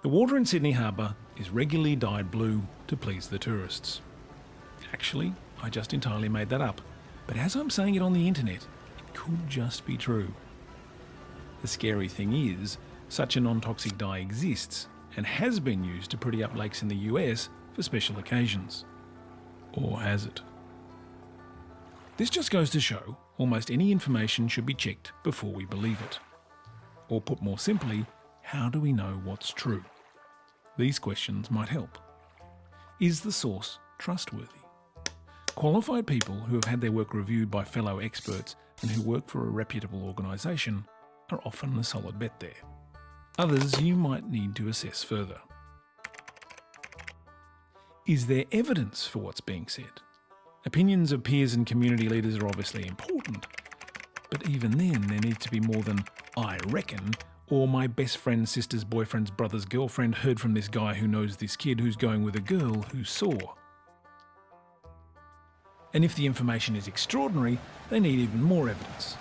The water in Sydney Harbour is regularly dyed blue to please the tourists. Actually, I just entirely made that up, but as I'm saying it on the internet, it could just be true. The scary thing is, such a non-toxic dye exists and has been used to pretty up lakes in the US for special occasions. Or has it? This just goes to show almost any information should be checked before we believe it. Or put more simply, how do we know what's true? These questions might help. Is the source trustworthy? Qualified people who have had their work reviewed by fellow experts and who work for a reputable organisation are often a solid bet there. Others you might need to assess further. Is there evidence for what's being said? Opinions of peers and community leaders are obviously important, but even then there needs to be more than "I reckon" or "my best friend's sister's boyfriend's brother's girlfriend heard from this guy who knows this kid who's going with a girl who saw." And if the information is extraordinary, they need even more evidence.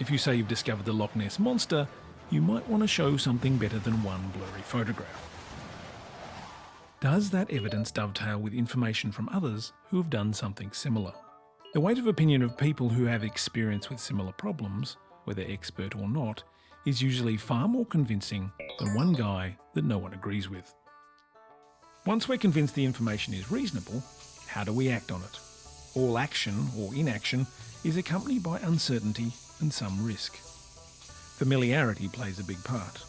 If you say you've discovered the Loch Ness Monster, you might want to show something better than one blurry photograph. Does that evidence dovetail with information from others who have done something similar? The weight of opinion of people who have experience with similar problems, whether expert or not, is usually far more convincing than one guy that no one agrees with. Once we're convinced the information is reasonable, how do we act on it? All action, or inaction, is accompanied by uncertainty and some risk. Familiarity plays a big part.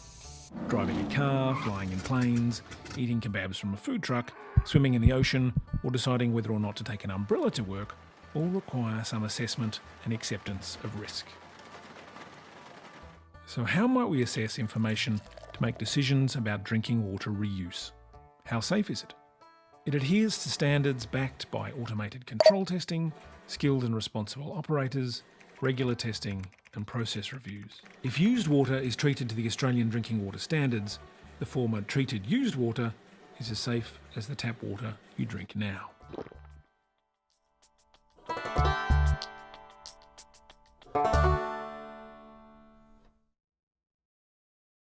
Driving a car, flying in planes, eating kebabs from a food truck, swimming in the ocean, or deciding whether or not to take an umbrella to work all require some assessment and acceptance of risk. So how might we assess information to make decisions about drinking water reuse? How safe is it? It adheres to standards backed by automated control testing, skilled and responsible operators, regular testing and process reviews. If used water is treated to the Australian drinking water standards, the former treated used water is as safe as the tap water you drink now.